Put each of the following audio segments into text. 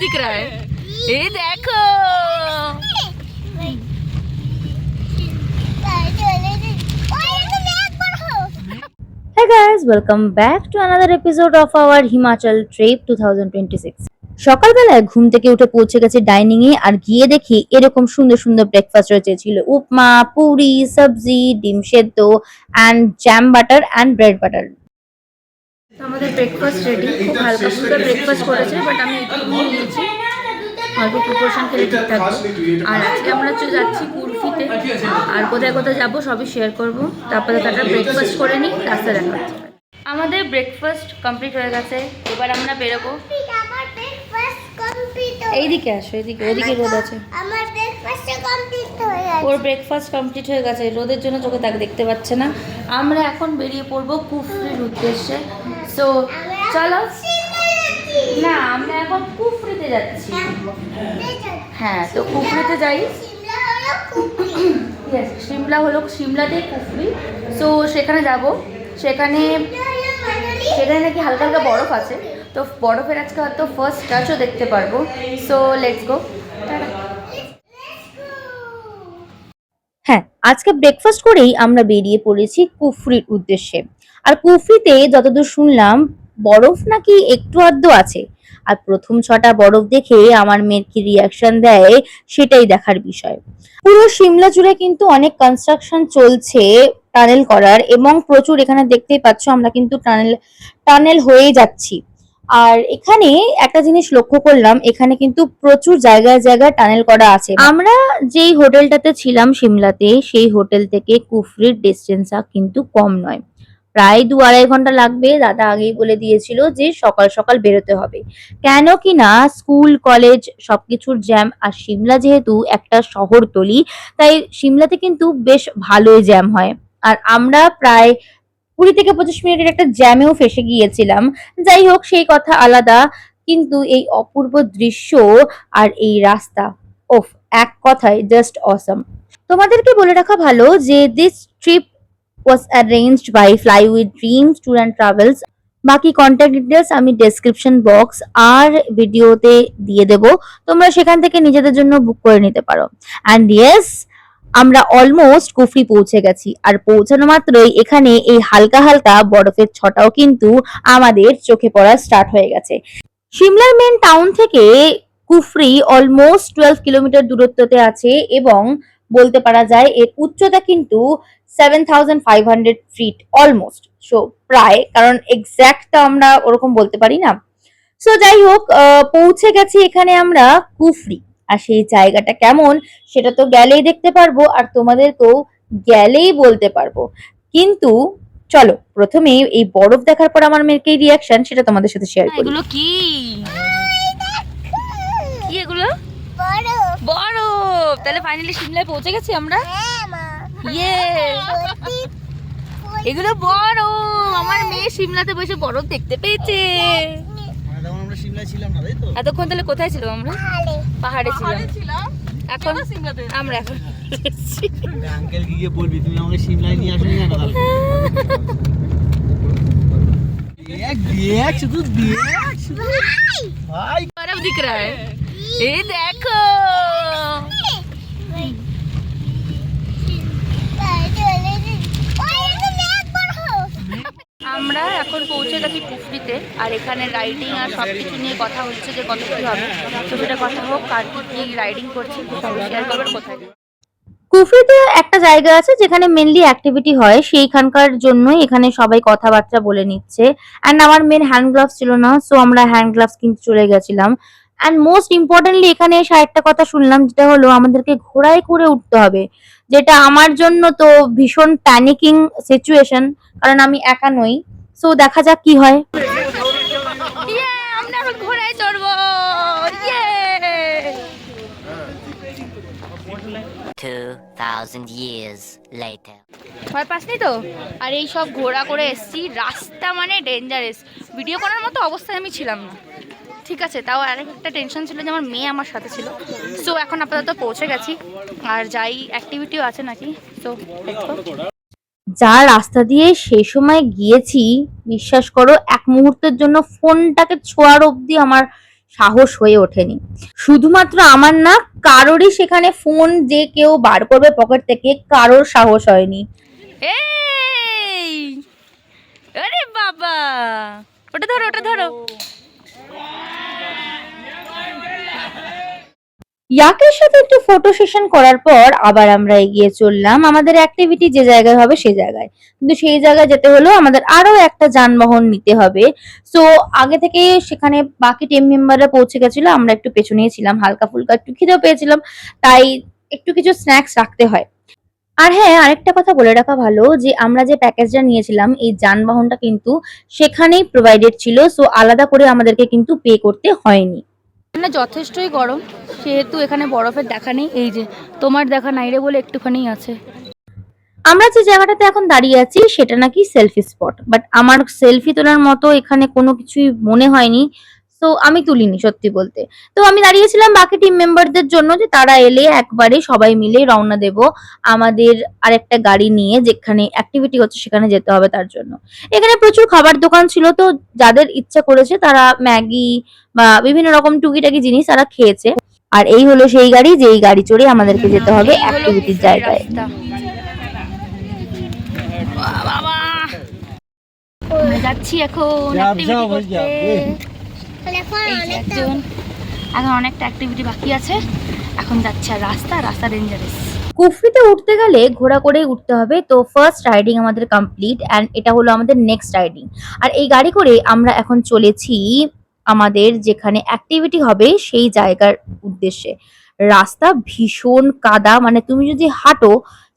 दिख रहा है। ये देखो। Hey guys, welcome back to another episode of our Himachal Trip 2026. সকালবেলায় ঘুম থেকে উঠে পৌঁছে গেছে ডাইনিং এ, আর গিয়ে দেখি এরকম সুন্দর সুন্দর ব্রেকফাস্ট রয়েছে। ছিল উপমা, পুরি, সবজি, ডিম সেদ্ধ and jam butter and bread butter. আমাদের ব্রেকফাস্ট রেডি। খুব হালকা ফুলকা ব্রেকফাস্ট করেছে, বাট আমি একটু নিয়েছি, অল্প প্রিপারেশন খেলে ঠিক থাকবো। আর আজকে আমরা যাচ্ছি কুলফিতে, আর কোথায় কোথায় যাবো সবই শেয়ার করবো। তারপরে তারা ব্রেকফাস্ট করে নিই, রাস্তা দেখা হচ্ছে। আমাদের ব্রেকফাস্ট কমপ্লিট হয়ে গেছে, এবার আমরা বেরোবো। এইদিকে আসো, এদিকে, ওদিকে রোদ আছে। আমার ব্রেকফাস্ট কমপ্লিট হয়ে গেছে। ওর ব্রেকফাস্ট কমপ্লিট হয়ে গেছে, রোদের জন্য চোখে তাকে দেখতে পাচ্ছে না। আমরা এখন বেরিয়ে পড়বো কুফরির উদ্দেশ্যে। সো চলো। না, আমরা এখন কুফরিতে যাচ্ছি। হ্যাঁ, তো কুফরিতে যাই। সিমলাতেই কুফরি। সো সেখানে যাব। সেখানে নাকি হালকা হালকা বরফ আছে, তো বরফের আজকে হয়তো ফার্স্ট টাচও দেখতে পারবো। So let's go. হ্যাঁ, আজকে ব্রেকফাস্ট করেই আমরা বেরিয়ে পড়েছি কুফরির উদ্দেশ্যে। আর কুফরিতে যতদূর শুনলাম বরফ নাকি একটু আধটু আছে। আর প্রথম 6টা বরফ দেখে আমার মেয়ের কি রিয়াকশন দেয় সেটাই দেখার বিষয়। পুরো সিমলা জুড়ে কিন্তু অনেক কনস্ট্রাকশন চলছে টানেল করার, এবং প্রচুর এখানে দেখতেই পাচ্ছ আমরা কিন্তু টানেল হয়ে যাচ্ছি। আর এখানে একটা জিনিস লক্ষ্য করলাম, এখানে কিন্তু প্রচুর জায়গায় জায়গায় টানেল করা আছে। আমরা যেই হোটেলটাতে ছিলাম সিমলাতে, সেই হোটেল থেকে কুফরির ডিস্টেন্সটা কিন্তু কম নয়, প্রায় 2-2.5 ঘন্টা লাগবে। দাদা আগেই বলে দিয়েছিল যে সকাল সকাল বেরোতে হবে, কেন কি না স্কুল কলেজ সবকিছুর জ্যাম। আর সিমলা যেহেতু একটা শহরতলি, তাই সিমলাতে কিন্তু বেশ ভালোই জ্যাম হয়। আর আমরা প্রায় 20 থেকে 25 মিনিটের একটা জ্যামেও ফেসে গিয়েছিলাম। যাই হোক, সেই কথা আলাদা, কিন্তু এই অপূর্ব দৃশ্য আর এই রাস্তা, ওফ, এক কথায় জাস্ট অসম। তোমাদেরকে বলে রাখা ভালো যে this trip was arranged by Fly with Dreams Tour and Travels. বাকি কন্ট্যাক্ট ডিটেলস আমি ডেসক্রিপশন বক্স আর ভিডিওতে দিয়ে দেব, তোমরা সেখান থেকে নিজেদের জন্য বুক করে নিতে পারো। অ্যান্ড ইয়েস, আমরা অলমোস্ট কুফরি পৌঁছে গেছি। আর পৌঁছানো মাত্রই এখানে এই হালকা হালকা বরফের ছটাও কিন্তু আমাদের চোখে পড়া স্টার্ট হয়ে গেছে। সিমলার মেন টাউন থেকে কুফরি অলমোস্ট 12 কিলোমিটার দূরত্বতে আছে, এবং বলতে পারা যায় এর উচ্চতা কিন্তু 7500 ফিট অলমোস্ট। সো প্রায়, কারণ এক্স্যাক্টটা আমরা ওরকম বলতে পারি না। সো যাই হোক, পৌঁছে গেছি এখানে আমরা কুফরি। আর সেই জায়গাটা কেমন সেটা তো গেলেই দেখতে পারবো, আর তোমাদেরকেও গেলেই বলতে পারবো। কিন্তু চলো প্রথমে এই বরফ দেখার পর আমার মেয়ের কি রিয়াকশন সেটা তোমাদের সাথে শেয়ার করি। এগুলো কি কি এগুলো? বরফ। বরফ। তাহলে ফাইনালি সিমলায় পৌঁছে গেছি আমরা। হ্যাঁ মা। ইয়ে, এগুলো বরফ। আমার মেয়ে সিমলাতে বসে বরফ দেখতে পেয়েছে। আমরা সিমলায় ছিলাম না, তাই তো? এতক্ষণ তাহলে কোথায় ছিলাম আমরা? পাহাড়ে ছিলাম। এখন আমরা এখন আঙ্কেল গিয়ে বলবি তুমি আমাকে সিমলায় নিয়ে আসো না। দেখ শুধু দেখ ভাই, বরফ দিখ রা হ্যায়। এই দেখো। আমরা এখন পৌঁছে গেছি কুফরিতে, আর এখানে রাইডিং আর সবকিছু নিয়ে কথা হচ্ছে যে কত কি হবে। তো সেটা কথা হোক, কার কি রাইডিং করছি শেয়ার করবেন কোথায়। কুফরিতে একটা জায়গা আছে যেখানে মেনলি অ্যাক্টিভিটি হয়, সেইখানকার জন্যই এখানে সবাই কথাবার্তা বলে নিচ্ছে। অ্যান্ড আমার মেন হ্যান্ড গ্লাভস ছিল না, সো আমরা হ্যান্ড গ্লাভস কিনতে চলে গেছিলাম। অ্যান্ড মোস্ট ইম্পর্টেন্টলি এখানে এসে আরেকটা কথা শুনলাম, যেটা হলো আমাদেরকে ঘোড়ায় করে উঠতে হবে, যেটা আমার জন্য তো ভীষণ প্যানিকিং সিচুয়েশন, কারণ আমি একা নই। সো দেখা যাক কি হয়। আমরা এখন ঘোড়ায় চড়বো। 2000 years later. ভয় পাসনি তো? আর এই সব ঘোড়া করে এসছি, রাস্তা মানে ডেঞ্জারাস, ভিডিও করার মতো অবস্থায় আমি ছিলাম না। ঠিক আছে, তাও আরেকটা টেনশন ছিল যে আমার মেয়ে আমার সাথে ছিল। সো এখন আপাতত পৌঁছে গেছি, আর যাই অ্যাক্টিভিটিও আছে নাকি। সো যা রাস্তা দিয়ে সেই সময় গিয়েছি, বিশ্বাস করো এক মুহূর্তের জন্য ফোনটাকে ছোঁয়ার অবধি আমার সাহস হয়ে ওঠেনি। শুধুমাত্র আমার না, কারোরই সেখানে ফোন যে কেউ বার করবে পকেট থেকে, কারোর সাহস হয়নি। এই আরে বাবা, ওটা ধরো, ওটা ধরো। ইয়াকের সাথে একটু ফটো সেশন করার পর আবার আমরা এগিয়ে চললাম আমাদের অ্যাক্টিভিটি যে জায়গায় হবে সেই জায়গায়। কিন্তু সেই জায়গায় যেতে হলো আমাদের আরো একটা যানবাহন নিতে হবে। সো আগে থেকে সেখানে বাকি টিম মেম্বাররা পৌঁছে গেছিল, আমরা একটু পেছনেই ছিলাম, হালকা ফুলকা একটু খিদেও পেয়েছিলাম, তাই একটু কিছু স্ন্যাক্স রাখতে হয়। আর হ্যাঁ, আরেকটা কথা বলে রাখা ভালো যে আমরা যে প্যাকেজটা নিয়েছিলাম এই যানবাহনটা কিন্তু সেখানেই প্রোভাইডেড ছিল, সো আলাদা করে আমাদেরকে কিন্তু পে করতে হয়নি। না, যথেষ্টই গরম, সেহেতু এখানে বরফের দেখা নেই। এই যে তোমার দেখা নাই রে বলে একটুখানি আছে। আমরা যে জায়গাটাতে এখন দাঁড়িয়ে আছি সেটা নাকি সেলফি স্পট, বাট আমার সেলফি তোলার মতো এখানে কোনো কিছুই মনে হয়নি, তো আমি তুলিনি সত্যি বলতে। তো আমি দাঁড়িয়েছিলাম বাকি টিম মেম্বারদের জন্য যে তারা এলে একবারে সবাই মিলে রওনা দেব আমাদের আরেকটা গাড়ি নিয়ে, যেখানে অ্যাক্টিভিটি হচ্ছে সেখানে যেতে হবে তার জন্য। এখানে প্রচুর খাবার দোকান ছিল, তো যাদের ইচ্ছা করেছে তারা ম্যাগি বা বিভিন্ন রকম টুকিটাকি জিনিস তারা খেয়েছে। আর এই হলো সেই গাড়ি যেই গাড়ি চড়ে আমাদেরকে যেতে হবে এই হলো অ্যাক্টিভিটির কুফরির জায়গায়। রাস্তা। বাবা, আমরা যাচ্ছি এখন অ্যাক্টিভিটি করতে। এই যে একজন, এখন অনেকটা অ্যাক্টিভিটি বাকি আছে, এখন যাচ্ছে। আর রাস্তা ডেঞ্জারাস। কুফরিতে উঠতে গেলে ঘোড়া করেই উঠতে হবে, তো ফার্স্ট রাইডিং আমাদের কমপ্লিট অ্যান্ড এটা হলো আমাদের নেক্সট রাইডিং। আর এই গাড়ি করে আমরা এখন চলেছি আমাদের যেখানে অ্যাক্টিভিটি হবে সেই জায়গার উদ্দেশ্যে। রাস্তা ভীষণ কাদা, মানে তুমি যদি হাঁটো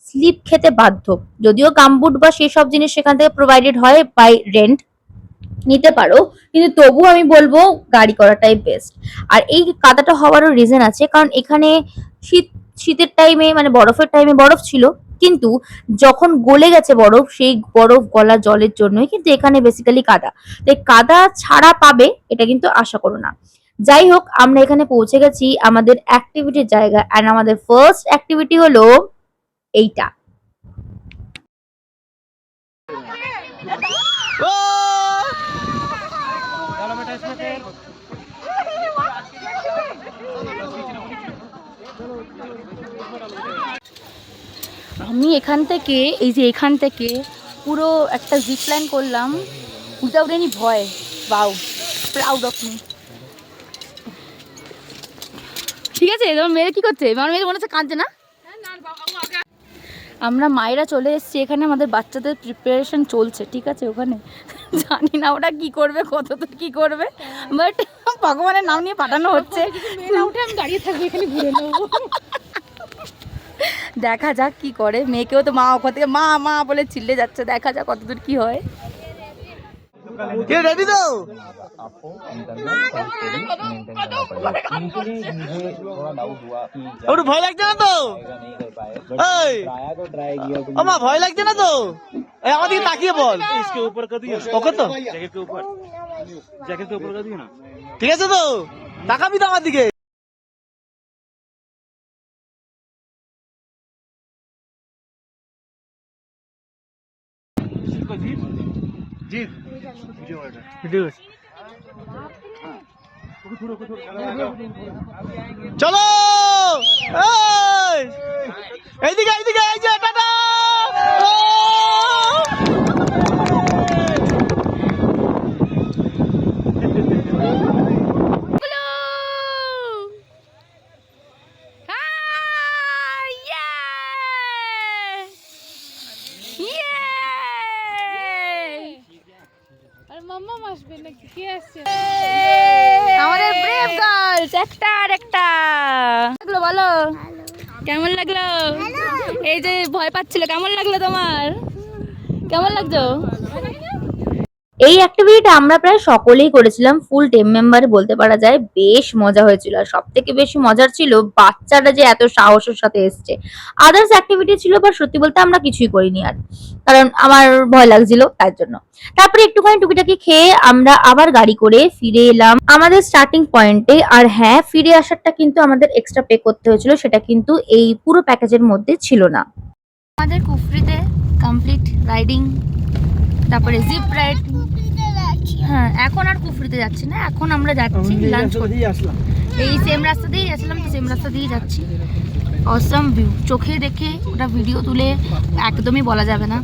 স্লিপ খেতে বাধ্য। যদিও গামবুট বা সেসব জিনিস সেখান থেকে প্রোভাইডেড হয় বাই রেন্ট, নিতে পারো, কিন্তু তবু আমি বলবো গাড়ি করাটাই বেস্ট। আর এই কাদাটা হওয়ারও রিজন আছে, কারণ এখানে শীতের টাইমে মানে বরফের টাইমে বরফ ছিল, কিন্তু যখন গলে গেছে বরফ, সেই বরফ গলা জলের জন্যই কিন্তু এখানে বেসিক্যালি কাদা। তাই কাদা ছাড়া পাবে এটা কিন্তু আশা করো না। যাই হোক, আমরা এখানে পৌঁছে গেছি আমাদের অ্যাক্টিভিটির জায়গা, অ্যান্ড আমাদের ফার্স্ট অ্যাক্টিভিটি হলো এইটা। আমি এখান থেকে, এই যে এখান থেকে পুরো একটা জিপ লাইন করলাম উইদাউট এনি ভয়। বাউ, প্রাউড অফ মি। ঠিক আছে, তোমার মেয়ে কি করছে? আমার মেয়ে মনে হচ্ছে কাঁদছে না? আমরা মায়েরা চলে এসেছি এখানে, আমাদের বাচ্চাদের প্রিপারেশন চলছে, ঠিক আছে? ওখানে জানি না ওরা কি করবে, কতদূর কি করবে, বাট ভগবানের নাম নিয়ে পাঠানো হচ্ছে। আমি দাঁড়িয়ে থাকবো এখানে, ঘুরে নেবো। দেখা যাক কি করে। মেয়েকেও তো মা ওখান থেকে মা মা বলে চিল্লে যাচ্ছে, দেখা যাক কতদূর কি হয়। রেডি তো? একটু ভয় লাগছে না তো? আমার ভয় লাগছে না তো? আমার দিকে তাকিয়ে বল। ওকে তো ঠিক আছে তো? তাকাবি তো আমার দিকে। চলো এইদিকে এইদিকে, এই যে টাটা। আমাদের ব্রেভ গার্লস একটা আর একটা। লাগলো বলো, কেমন লাগলো? এই যে ভয় পাচ্ছিল, কেমন লাগলো তোমার? কেমন লাগছো? এই অ্যাক্টিভিটিটা আমরা প্রায় সকলেই করেছিলাম, ফুল টিম মেম্বার বলতে পারা যায়। বেশ মজা হয়েছিল, আর সব থেকে বেশি মজার ছিল বাচ্চারা যে এত সাহসের সাথে এসছে। আদার্স অ্যাক্টিভিটি ছিল, বা সত্যি বলতে আমরা কিছুই করিনি আর, কারণ আমার ভয় লাগছিল তার জন্য। তারপরে একটুখানি টুকিটাকি খেয়ে আমরা আবার গাড়ি করে ফিরে এলাম আমাদের স্টার্টিং পয়েন্টে। আর হ্যাঁ, ফিরে আসারটা কিন্তু আমাদের এক্সট্রা পে করতে হয়েছিল, সেটা কিন্তু এই পুরো প্যাকেজের মধ্যে ছিল না। আমাদের কুফরিতে কমপ্লিট রাইডিং, তারপরে জিপ রাইড, যাচ্ছি। হ্যাঁ, এখন আর কুফরিতে যাচ্ছি না, এখন আমরা যাচ্ছি লাঞ্চ করতে। এই সেম রাস্তা দিয়েই গেছিলাম, তো সেম রাস্তা দিয়েই যাচ্ছি। অসাম ভিউ, চোখে দেখে ওটা ভিডিও তুলে একদমই বলা যাবে না,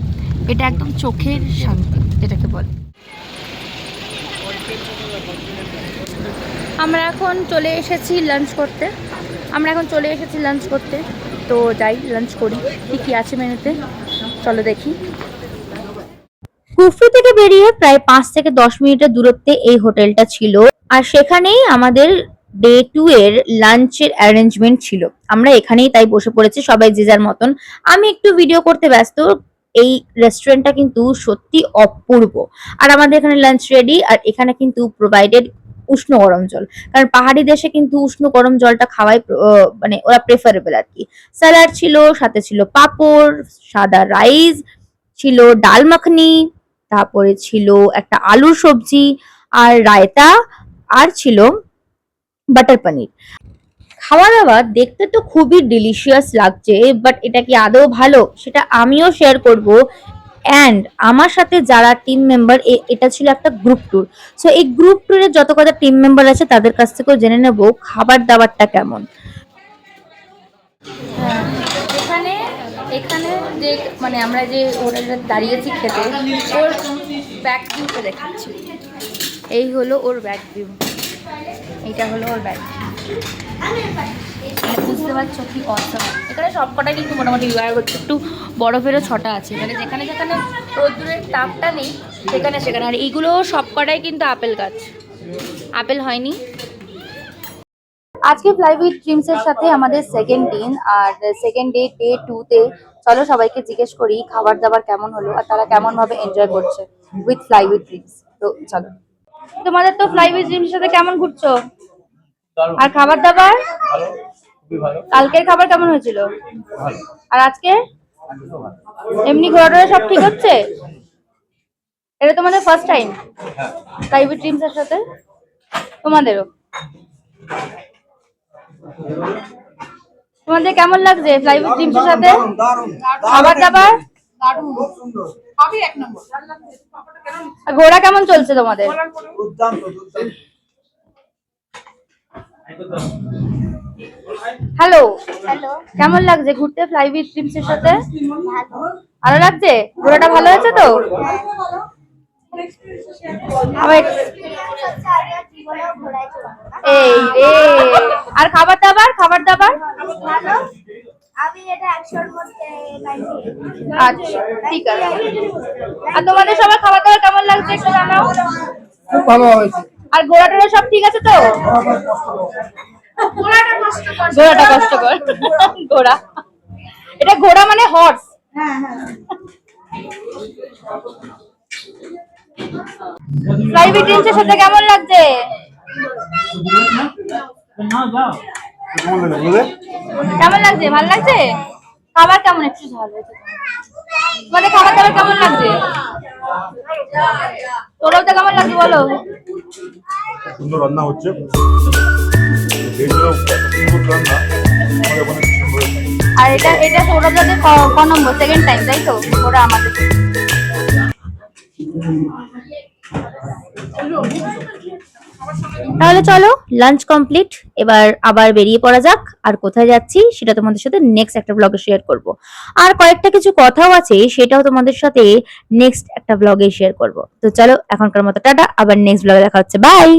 এটা একদম চোখের শান্তি যেটাকে বলে। আমরা এখন চলে এসেছি লাঞ্চ করতে, তো যাই লাঞ্চ করি। কি আছে মেনুতে চলো দেখি। কুফরি থেকে বেরিয়ে প্রায় 5 থেকে 10 মিনিটের দূরত্বে এই হোটেলটা ছিল, আর সেখানেই আমাদের ডে 2 এর লাঞ্চের অ্যারেঞ্জমেন্ট ছিল। আমরা এখানেই তাই বসে পড়েছি সবাই যে যার মতন। আমি একটু ভিডিও করতে ব্যস্ত। এই রেস্টুরেন্টটা কিন্তু সত্যি অপূর্ব, আর আমাদের এখানে লাঞ্চ রেডি, আর এখানে কিন্তু প্রোভাইডেড উষ্ণ গরম জল, কারণ পাহাড়ি দেশে কিন্তু উষ্ণ গরম জলটা খাওয়াই মানে ওরা প্রেফারেবল আর কি। স্যালাড ছিল, সাথে ছিল পাঁপড়, সাদা রাইস ছিল, ডাল মাখনি, তারপরে ছিল একটা আলুর সবজি আর রায়তা, আর ছিল বাটার পনির। খাওয়া দাওয়া দেখতে তো খুবই ডিলিশিয়াস লাগছে, বাট এটা কি আদৌ ভালো সেটা আমিও শেয়ার করব। অ্যান্ড আমার সাথে যারা টিম মেম্বার, এটা ছিল একটা গ্রুপ ট্যুর, সো এই গ্রুপ ট্যুরে যত কটা টিম মেম্বার আছে তাদের কাছ থেকেও জেনে নেব খাবার দাবারটা কেমন। এখানে এখানে যে মানে আমরা যে হোটেলে দাঁড়িয়েছি খেতে, ওর ব্যাক ভিউটা দেখাচ্ছি। এই হলো ওর ব্যাক ভিউ, এইটা হলো ওর ব্যাক ভিউ। বুঝতে পারছো কি অসাম। এখানে সব কটাই কিন্তু মোটামুটি একটু বরফেরও ছটা আছে, মানে যেখানে যেখানে রোদ্দুরের তাপটা নেই সেখানে সেখানে। আর এইগুলো সব কটাই কিন্তু আপেল গাছ, আপেল হয়নি। আজকে ফ্লাই উইথ ড্রিমস এর সাথে আমাদের সেকেন্ড দিন, আর সেকেন্ড ডে 2 তে চলো সবাইকে জিজ্ঞেস করি খাবার দাবার কেমন হলো আর তারা কেমন ভাবে এনজয় করছে উইথ ফ্লাই উইথ ড্রিমস। তো চলো, তোমাদের তো ফ্লাই উইথ ড্রিমস এর সাথে কেমন ঘুরছো? আর খাবার দাবার কালকের খাবার কেমন হয়েছিল? আর আজকে এমনি ঘোরাটোরা সব ঠিক হচ্ছে? এটা তোমাদের first time fly with dreams এর সাথে? তোমাদেরও? তোমাদের কেমন লাগছে ফ্লাই উইথ ড্রিমস এর সাথে? খাবার দাবার আর ঘোরা কেমন চলছে তোমাদের? হ্যালো, কেমন লাগছে ঘুরতে ফ্লাই উইথ ড্রিমস এর সাথে? ভালো লাগছে? ঘোরাটা ভালো হয়েছে তো? আবার এই রে। আর খাবার দাবার আমি এটা 100 এর মধ্যে 90। আচ্ছা ঠিক আছে। আর তোমাদের সবার খাবার দাবার কেমন লাগছে একটু জানাও। খুব ভালো হয়েছে। আর ঘোরাটা সব ঠিক আছে তো? ঘোড়াটা কষ্টকর। ঘোড়া, এটা ঘোড়া মানে হর্স। ফ্লাই উইথ ড্রিমসের সাথে কেমন লাগছে? কেমন লাগছে? ভালো লাগছে? খাবার কেমন? একটু ভালো হয়েছে। তোমাদের খাবার দাবার কেমন লাগছে? তোরাও তো কেমন লাগছে বলো? সুন্দর রান্না হচ্ছে। সুন্দর রান্না আমাদের ওখানে সুন্দর। আর এটা সৌরভদাদের ক নম্বর? সেকেন্ড টাইম তাই তো? ওরা আমাদের তাহলে চলো লাঞ্চ কমপ্লিট, এবার আবার বেরিয়ে পড়া যাক। আর কোথায় যাচ্ছি সেটা তোমাদের সাথে নেক্সট একটা ব্লগে শেয়ার করব। আর কয়েকটা কিছু কথাও আছে, সেটাও তোমাদের সাথে নেক্সট একটা ব্লগে শেয়ার করব। তো চলো এখনকার মতো টাটা, আবার নেক্সট ব্লগে দেখা হচ্ছে, বাই।